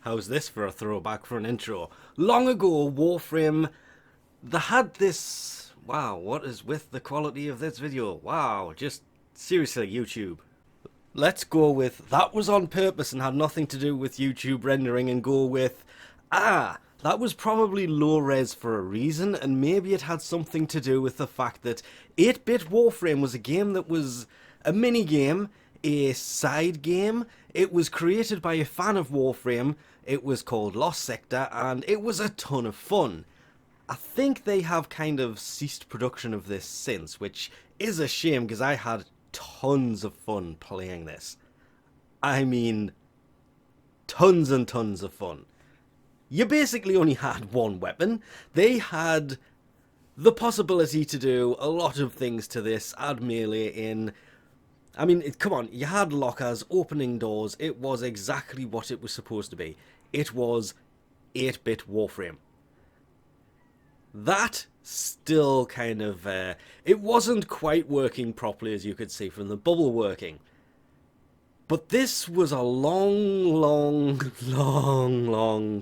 How's this for a throwback for an intro? Long ago, Warframe, they had this... Wow, what is with the quality of this video? Wow, just seriously, YouTube. Let's go with that was on purpose and had nothing to do with YouTube rendering and go with... that was probably low res for a reason, and maybe it had something to do with the fact that 8-Bit Warframe was a game that was a mini game, a side game. It was created by a fan of Warframe. It was called Lost Sector, and it was a ton of fun. I think they have kind of ceased production of this since, which is a shame because I had tons of fun playing this. I mean, tons and tons of fun. You basically only had one weapon. They had the possibility to do a lot of things to this, add melee in. I mean, come on, you had lockers, opening doors. It was exactly what it was supposed to be. It was 8-Bit Warframe. That still kind of... it wasn't quite working properly, as you could see from the bubble working. But this was a long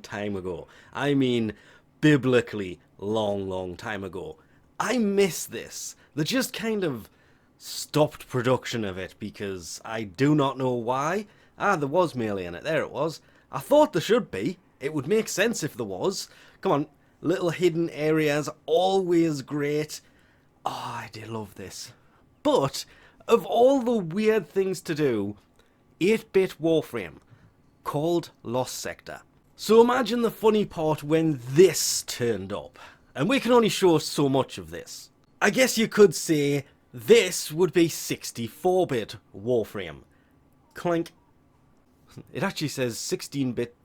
time ago. I mean, biblically long time ago. I miss this. They just kind of stopped production of it because I do not know why. There was melee in it. There it was. I thought there should be. It would make sense if there was. Come on. Little hidden areas. Always great. Oh, I did love this. But, of all the weird things to do, 8-Bit Warframe, called Lost Sector. So imagine the funny part when this turned up. And we can only show so much of this. I guess you could say this would be 64-Bit Warframe. Clank. It actually says 16-bit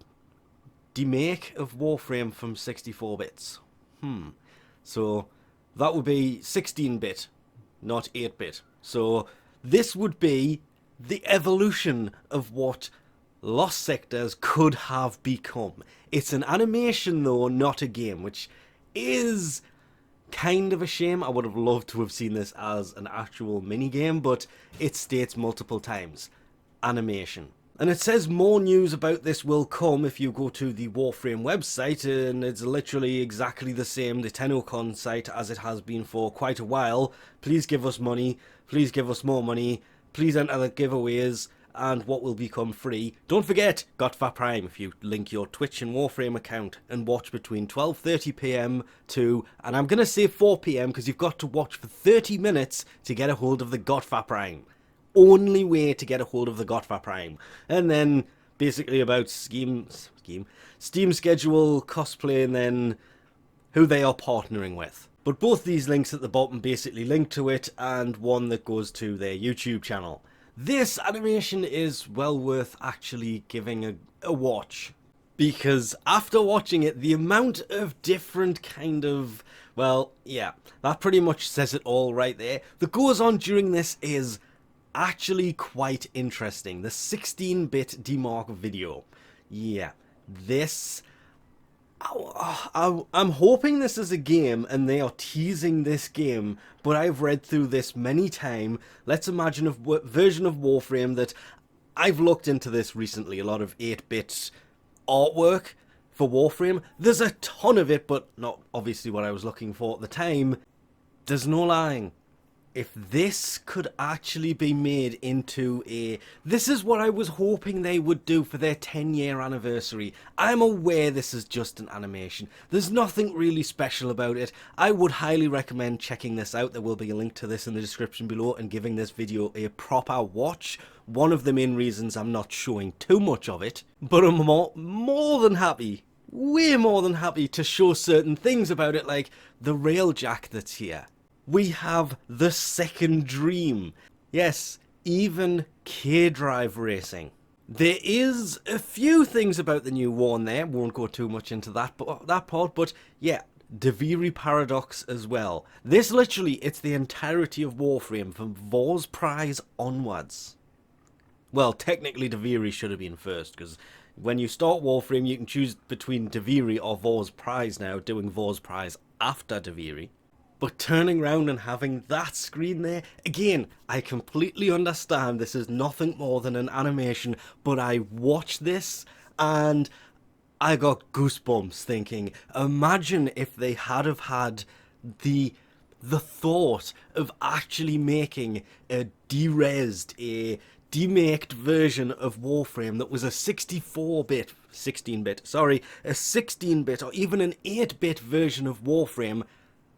demake of Warframe from 64 bits. So that would be 16-bit, not 8-bit. So this would be the evolution of what Lost Sectors could have become. It's an animation though, not a game, which is kind of a shame. I would have loved to have seen this as an actual minigame, but it states multiple times, animation. And it says more news about this will come if you go to the Warframe website, and it's literally exactly the same, the Tennocon site, as it has been for quite a while. Please give us money, please give us more money, please enter the giveaways, and what will become free. Don't forget, Godfa Prime, if you link your Twitch and Warframe account and watch between 12:30 PM to, and I'm going to say 4 PM because you've got to watch for 30 minutes to get a hold of the Godfa Prime. Only way to get a hold of the Godfa Prime. And then basically about Steam schedule, cosplay, and then who they are partnering with. But both these links at the bottom basically link to it, and one that goes to their YouTube channel. This animation is well worth actually giving a watch. Because after watching it, the amount of different kind of... Well, yeah, that pretty much says it all right there. That goes on during this is actually quite interesting. The 16-bit demark video. Yeah, this... I'm hoping this is a game and they are teasing this game, but I've read through this many times. Let's imagine a version of Warframe that... I've looked into this recently, a lot of 8-bit artwork for Warframe. There's a ton of it, but not obviously what I was looking for at the time. There's no lying. If this could actually be made into a... This is what I was hoping they would do for their 10-year anniversary. I'm aware this is just an animation. There's nothing really special about it. I would highly recommend checking this out. There will be a link to this in the description below and giving this video a proper watch. One of the main reasons I'm not showing too much of it. But I'm more than happy, way more than happy to show certain things about it, like the railjack that's here. We have the second dream. Yes, even K-Drive racing. There is a few things about the new one there. Won't go too much into that part, but yeah, Deviri Paradox as well. This literally, it's the entirety of Warframe from Vor's Prize onwards. Well, technically Deviri should have been first, because when you start Warframe, you can choose between Deviri or Vor's Prize now, doing Vor's Prize after Deviri. But turning around and having that screen there, again, I completely understand this is nothing more than an animation, but I watched this and I got goosebumps thinking, imagine if they had have had the thought of actually making a de-resed, a demaked version of Warframe that was a 64-bit, 16-bit, sorry, a 16-bit or even an 8-bit version of Warframe.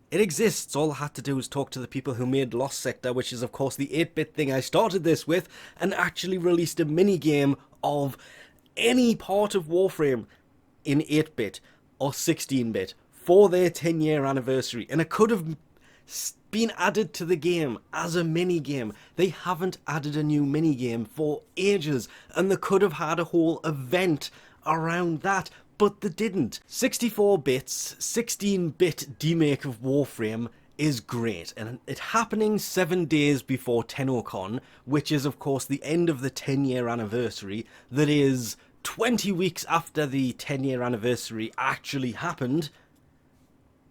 It exists. All I had to do was talk to the people who made Lost Sector, which is of course the 8-bit thing I started this with, and actually released a mini-game of any part of Warframe in 8-bit or 16-bit for their 10-year anniversary. And it could have been added to the game as a mini-game. They haven't added a new mini-game for ages, and they could have had a whole event around that. But they didn't. 64 bits, 16-bit demake of Warframe is great, and it happening 7 days before Tennocon, which is of course the end of the 10-year anniversary, that is 20 weeks after the 10-year anniversary actually happened,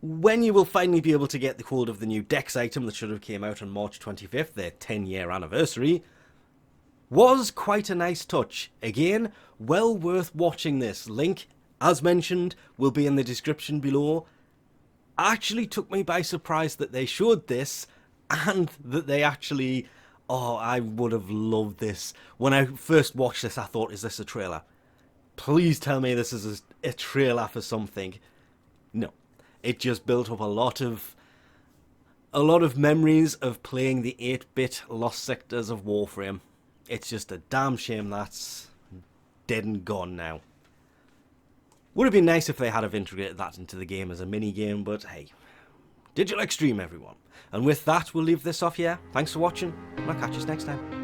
when you will finally be able to get the hold of the new Dex item that should have came out on March 25th, their 10-year anniversary, was quite a nice touch. Again, well worth watching this. Link, as mentioned, will be in the description below. Actually took me by surprise that they showed this, and that they actually... Oh, I would have loved this. When I first watched this, I thought, is this a trailer? Please tell me this is a trailer for something. No. It just built up a lot of memories of playing the 8-bit Lost Sectors of Warframe. It's just a damn shame that's dead and gone now. Would have been nice if they had have integrated that into the game as a mini-game, but hey. Digital Extreme, everyone. And with that, we'll leave this off here. Thanks for watching, and I'll catch you next time.